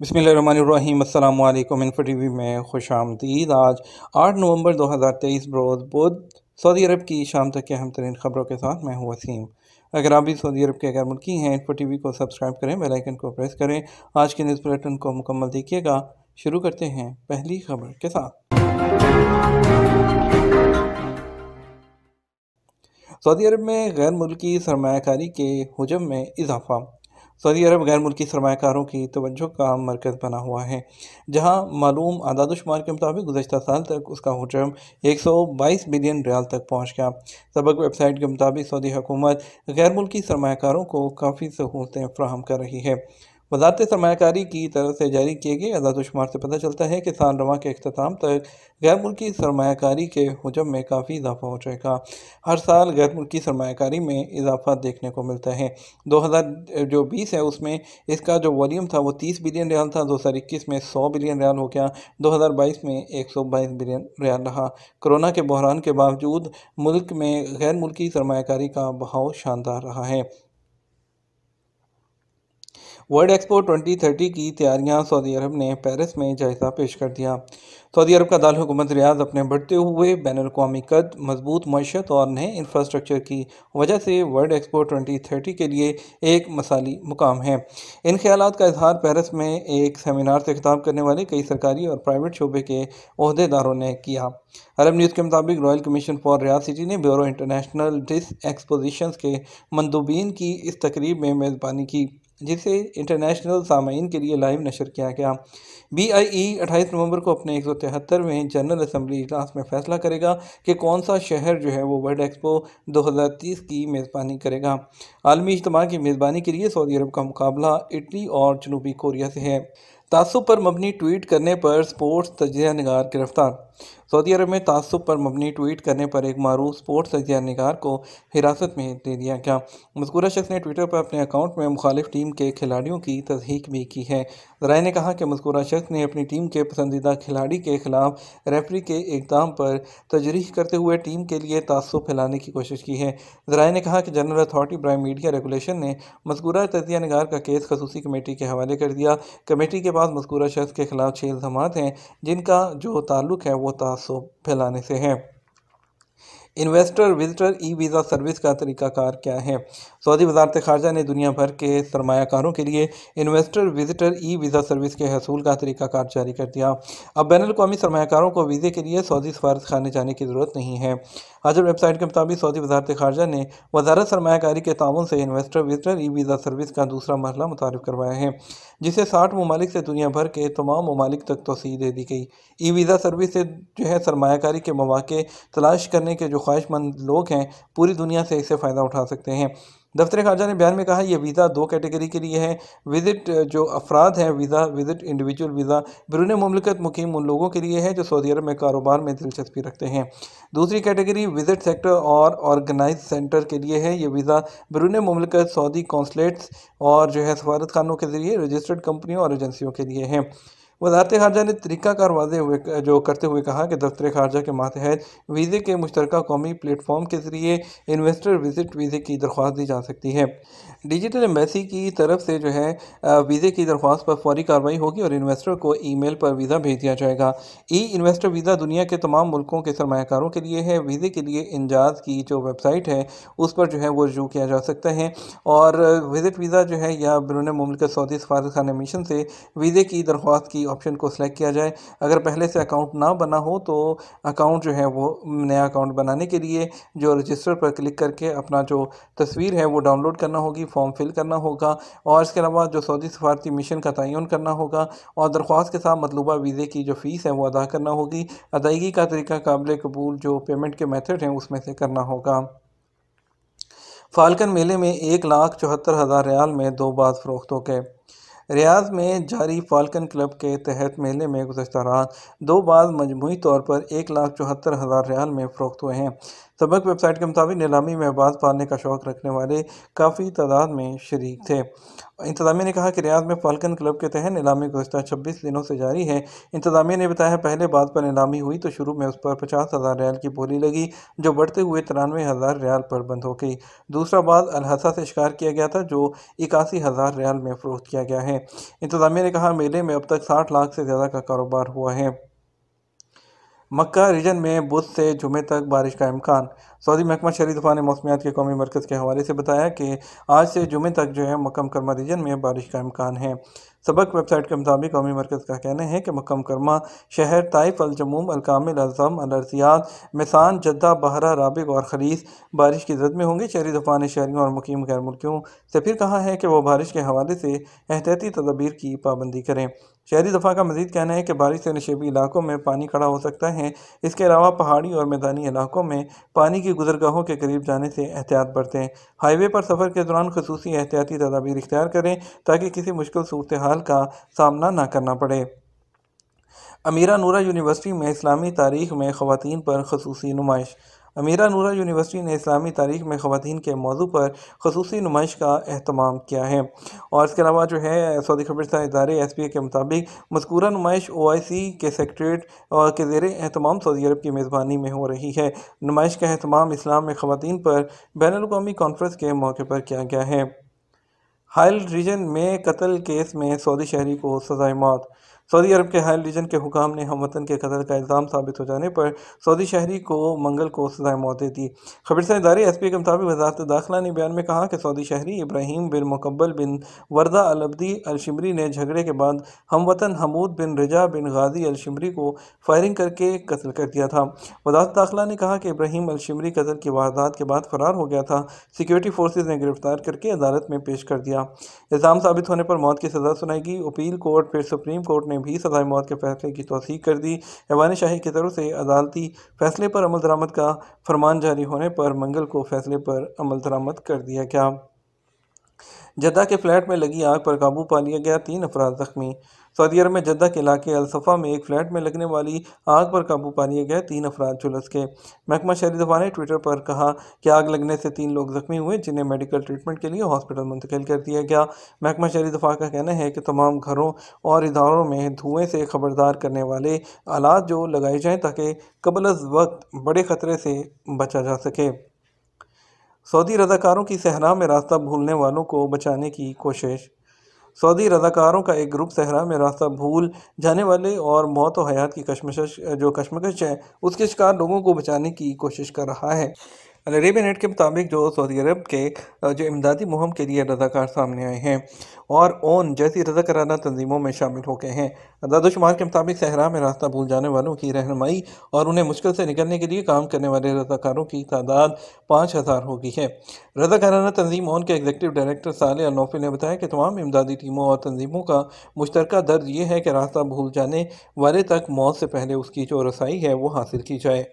बिस्मिल्लाहिर्रहमानिर्रहीम अस्सलाम वालेकुम। इन्फो टीवी में खुशामदीद। आज 8 नवंबर 2023 रोज़ बुध सऊदी अरब की शाम तक के अहम तरीन खबरों के साथ मैं हूँ वसीम। अगर आप भी सऊदी अरब के गैर मुल्की हैं, इन्फो टीवी को सब्सक्राइब करें, बेल आइकन को प्रेस करें। आज के न्यूज़ बुलेटिन को मुकम्मल देखिएगा। शुरू करते हैं पहली खबर के साथ। सऊदी अरब में गैर मुल्की सरमायाकारी के हुजम में इजाफा। सऊदी अरब गैर मुल्की सरमाकारों की तवज्जो का मरकज़ बना हुआ है, जहां मालूम आदादुशुमार के मुताबिक गुज़श्ता साल तक उसका हुजम 122 बिलियन रियाल तक पहुँच गया। सबक वेबसाइट के मुताबिक सऊदी हुकूमत गैर मुल्की सरमाकारों को काफ़ी सहूलतें फ़राहम कर रही है। वज़ारत सरमाकारी की तरफ से जारी किए गए आदादुशुमार से पता चलता है कि साल रवां के अख्ताम तक गैर मुल्की सरमाकारी के हुजम में काफ़ी इजाफा हो जाएगा। हर साल गैर मुल्की सरमाकारी में इजाफा देखने को मिलता है। 2020 है उसमें इसका जो वॉल्यूम था वो 30 बिलियन रियाल था। 2021 में 100 बिलियन रियाल हो गया। 2022 में 122 बिलियन रियाल रहा। कोरोना के बहरान के बावजूद मुल्क में गैर मुल्की सरमाकारी का बहाव शानदार रहा है। वर्ल्ड एक्सपो 2030 की तैयारियां सऊदी अरब ने पेरिस में जायज़ा पेश कर दिया। सऊदी अरब का दारुल हुकूमत रियाद अपने बढ़ते हुए बैनुल अक़वामी कद, मजबूत मईशत और नए इंफ्रास्ट्रक्चर की वजह से वर्ल्ड एक्सपो 2030 के लिए एक मसाली मुकाम है। इन ख्यालात का इजहार पेरिस में एक सेमिनार से खिताब करने वाले कई सरकारी और प्राइवेट शोबे के ओहदेदारों ने किया। अरब न्यूज़ के मुताबिक royal commission for Riyadh city ने ब्यूरो इंटरनेशनल डिस एक्सपोजिशंस के मंदूबीन की इस तकरीब में मेज़बानी की, जिसे इंटरनेशनल सामाईन के लिए लाइव नशर किया गया। BIE 28 नवंबर को अपने 173वें जनरल असम्बली इजलास में फैसला करेगा कि कौन सा शहर जो है वो वर्ल्ड एक्सपो 2030 की मेज़बानी करेगा। आलमी इज्तिमा की मेज़बानी के लिए सऊदी अरब का मुकाबला इटली और जनूबी कोरिया से है। तासुब पर मबनी ट्वीट करने पर स्पोर्ट्स तजिया निगार गिरफ्तार। सऊदी अरब में तासुब पर मबनी ट्वीट करने पर एक मारूफ स्पोर्ट्स तजिया निगार को हिरासत में ले लिया गया। मज़कूरा शख्स ने ट्विटर पर अपने अकाउंट में मुखालिफ टीम के खिलाड़ियों की तस्दीक भी की है। ज़राए ने कहा कि मज़कूरा शख्स ने अपनी टीम के पसंदीदा खिलाड़ी के खिलाफ रेफरी के इक़दाम पर तजरीह करते हुए टीम के लिए तासुब फैलाने की कोशिश की है। ज़राए ने कहा कि जनरल अथॉरिटी ब्राइम मीडिया रेगुलेशन ने मज़कूरा तजिया निगार का केस खसूसी कमेटी के हवाले कर दिया। कमेटी के पास मज़कूरा शख्स के खिलाफ 6 इल्ज़ामात हैं, जिनका जो ताल्लुक़ है वो तासुब फैलाने से है। Investor visitor e visa service का तरीक़ाकार क्या है? सऊदी वज़ारत ख़ारजा ने दुनिया भर के सरमायाकारों के लिए investor visitor e visa service के हसूल का तरीक़ाकार जारी कर दिया। अब बैनुल अक़वामी सरमायाकारों को वीज़े के लिए सऊदी सफारत खाने जाने की ज़रूरत नहीं है। हाजर वेबसाइट के मुताबिक सऊदी वज़ारत ख़ारजा ने वज़ारत सरमायाकारी के ताउन से investor visitor e visa service का दूसरा मरहला मुतारिफ करवाया है, जिसे 60 ममालिक से दुनिया भर के तमाम ममालिक तक तोसी दे दी गई। ई वीज़ा सर्विस से जो है सरमायाकारी के मौक़े तलाश करने के जो ख्वाहिशमंद लोग हैं पूरी दुनिया से इससे फ़ायदा उठा सकते हैं। दफ्तर खारजा ने बयान में कहा, यह वीज़ा 2 कैटेगरी के लिए है। विजिट जो अफराद हैं वीज़ा विजिट इंडिविजुअल वीज़ा बिरून मुमलिकत मुकीम उन लोगों के लिए है जो सऊदी अरब में कारोबार में दिलचस्पी रखते हैं। दूसरी कैटेगरी विजिट सेक्टर और ऑर्गेनाइज सेंटर के लिए है। ये वीज़ा बिरून मुमलिकत सऊदी कौंसलेट्स और जो है सफारत खानों के ज़रिए रजिस्टर्ड कंपनियों और एजेंसियों के लिए है। वज़ारत ख़ारजा ने तरीक़ाकार वाज़े हुए जो करते हुए कहा कि दफ्तर ख़ारजा के मातहत वीज़े के मुश्तरका कौमी प्लेटफॉर्म के ज़रिए इन्वेस्टर विजिट वीज़े की दरख्वास्त दी जा सकती है। डिजिटल एम्बेसी की तरफ से जो है वीज़े की दरख्वास्त पर फौरी कार्रवाई होगी और इन्वेस्टर को ईमेल पर वीज़ा भेज दिया जाएगा। ई इन्वेस्टर वीज़ा दुनिया के तमाम मुल्कों के सरमायाकारों के लिए है। वीज़े के लिए इंजाज़ की जो वेबसाइट है उस पर जो है वो रजू किया जा सकता है और विजिट वीज़ा जो है या बिरून मुमलिकत सऊदी सफारत खाना मिशन से वीज़े की दरख्वास्त की ऑप्शन को सिलेक्ट किया जाए। अगर पहले से अकाउंट ना बना हो तो अकाउंट जो है वो नया अकाउंट बनाने के लिए जो रजिस्टर पर क्लिक करके अपना जो तस्वीर है वो डाउनलोड करना होगी, फॉर्म फिल करना होगा और इसके अलावा जो सऊदी सफारती मिशन का तयन करना होगा और दरख्वास्त के साथ मतलूबा वीज़े की जो फ़ीस है वो अदा करना होगी। अदायगी का तरीका काबिल कबूल जो पेमेंट के मेथड हैं उसमें से करना होगा। फाल्कन मेले में 1,74,000 रियाल में 2 बाज़ फ़रोख्त हो गए। रियाद में जारी फाल्कन क्लब के तहत मेले में गुज़श्ता रात 2 बाज़ मजमूई तौर पर 1,74,000 रियाल में फ़रोख्त हुए हैं। सबक वेबसाइट के मुताबिक नीलामी में अब्बास पालने का शौक रखने वाले काफ़ी तादाद में शरीक थे। इंतज़ामिया ने कहा कि रियाद में फाल्कन क्लब के तहत नीलामी गुज़श्ता 26 दिनों से जारी है। इंतज़ामिया ने बताया, पहले बात पर नीलामी हुई तो शुरू में उस पर 50,000 रियाल की बोली लगी, जो बढ़ते हुए 93,000 रियाल पर बंद हो गई। दूसरा बाद अल-हसा से शिकार किया गया था, जो 81,000 रियाल में फ़रोख्त किया गया है। इंतज़ामिया ने कहा, मेले में अब तक 60 लाख से ज़्यादा का कारोबार हुआ है। मक्का रीजन में बुध से जुमे तक बारिश का इम्कान। सऊदी महकमा शहरी दफ़ा ने मौसमियात के कौमी मरकज़ के हवाले से बताया कि आज से जुमे तक जो है मक्का मुकरमा रीजन में बारिश का इम्कान है। सबक वेबसाइट के मुताबिक कौमी मरकज़ का कहना है कि मक्का मुकरमा शहर ताइफ, अल जमूम, अल कामिल, अज़म, अल अर्जियात, मिसान, जद्दा, बहरा, राबिग और खलीस बारिश की जद में होंगे। शहरी दफ़ा ने शहरियों और मुकीम गैर मुल्कियों से फिर कहा है कि वह बारिश के हवाले से एहतियाती तदबीर की पाबंदी करें। शहरी दफ़ा का मज़ीद कहना है कि बारिश से नशेबी इलाकों में पानी खड़ा हो सकता है। इसके अलावा पहाड़ी और मैदानी इलाकों में पानी की गुज़रगाहों के करीब जाने से एहतियात बरतें। हाईवे पर सफ़र के दौरान ख़ुसूसी एहतियाती तदाबीर इख्तियार करें ताकि किसी मुश्किल सूरत हाल का सामना न करना पड़े। अमीरा नूरा यूनिवर्सिटी में इस्लामी तारीख़ में ख़वातीन पर ख़ुसूसी नुमाइश। अमीरा नूरा यूनिवर्सिटी ने इस्लामी तारीख़ में ख़वातीन के मौजू पर ख़ुसूसी नुमाइश का एहतमाम किया है। और इसके अलावा जो है सऊदी खबरसां इदारे SPA के मुताबिक मज़कूरा नुमाइश OIC के सेक्रेटरीट के ज़ेर एहतमाम सऊदी अरब की मेज़बानी में हो रही है। नुमाइश का एहतमाम इस्लाम में ख़वातीन पर बैनुल-अक़वामी कॉन्फ्रेंस के मौके पर किया गया है। हाइल रीजन में कत्ल केस में सऊदी शहरी को सज़ाए मौत। सऊदी अरब के हाइल रीजन के हुकाम ने हमवतन के कत्ल का इल्ज़ाम साबित हो जाने पर सऊदी शहरी को मंगल को सज़ाए मौत दे दी। खबरसां इदारे SPA के मुताबिक वज़ारत दाखिला ने बयान में कहा कि सऊदी शहरी इब्राहीम बिन मुकब्बल बिन वर्दा अल अब्दी अल शिमरी ने झगड़े के बाद हमवतन हमूद बिन रजा बिन गाजी अल शिमरी को फायरिंग करके कत्ल कर दिया था। वज़ारत दाखिला ने कहा कि इब्राहीम अल शिमरी कत्ल की वारदात के बाद फ़रार हो गया था। सिक्योरिटी फोर्सेज ने गिरफ्तार करके अदालत में पेश कर दिया। इल्ज़ाम साबित होने पर मौत की सज़ा सुनाएगी। अपील कोर्ट फिर सुप्रीम कोर्ट ने भी सज़ाए मौत के फैसले की तौसीक कर दी। ऐवान शाही की तरफ से अदालती फैसले पर अमल दरामद का फरमान जारी होने पर मंगल को फैसले पर अमल दरामद कर दिया गया। जद्दा के फ्लैट में लगी आग पर काबू पा लिया गया, 3 अफराद जख्मी। सऊदी अरब में जद्दा के इलाके अल-सफ़ा में एक फ्लैट में लगने वाली आग पर काबू पा लिया गया, 3 अफराद झुलस गए। महकमा शहरी दफ़ा ने ट्विटर पर कहा कि आग लगने से 3 लोग जख्मी हुए, जिन्हें मेडिकल ट्रीटमेंट के लिए हॉस्पिटल मुंतकिल कर दिया गया। महकमा शहरी दफ़ा का कहना है कि तमाम घरों और इदारों में धुएँ से खबरदार करने वाले आलात जो लगाए जाएँ ताकि क़ब्ल अज़ वक्त बड़े ख़तरे से बचा जा सके। सऊदी रज़ाकारों की सहरा में रास्ता भूलने वालों को बचाने की कोशिश। सऊदी रज़ाकारों का एक ग्रुप सहरा में रास्ता भूल जाने वाले और मौत व हयात की कशमकश है, उसके शिकार लोगों को बचाने की कोशिश कर रहा है। अल अरेबिया नेट के मुताबिक जो सऊदी अरब के जो इमदादी मुहिम के लिए रज़ाकार सामने आए हैं और ओन जैसी रज़ाकाराना तंजीमों में शामिल हो गए हैं। अदाद-ओ-शुमार के मुताबिक सहरा में रास्ता भूल जाने वालों की रहनुमाई और उन्हें मुश्किल से निकलने के लिए काम करने वाले रज़ाकारों की तादाद 5,000 हो गई है। रज़ाकाराना तंजीम ओन के एग्जीक्यूटिव डायरेक्टर सालेह अल-नौफी ने बताया कि तमाम इमदादी टीमों और तंजीमों का मुश्तरका दर्द ये है कि रास्ता भूल जाने वाले तक मौत से पहले उसकी जो रसाई है वो हासिल की जाए।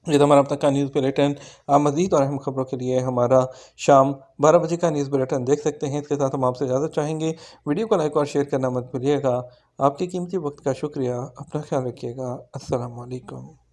ये तो हमारा अब तक का न्यूज़ बुलेटिन। आप मज़ीद और अहम खबरों के लिए हमारा शाम 12 बजे का न्यूज़ बुलेटिन देख सकते हैं। इसके साथ हम आपसे इजाज़त चाहेंगे। वीडियो को लाइक और शेयर करना मत भूलिएगा। आपके कीमती वक्त का शुक्रिया। अपना ख्याल रखिएगा। अस्सलाम वालेकुम।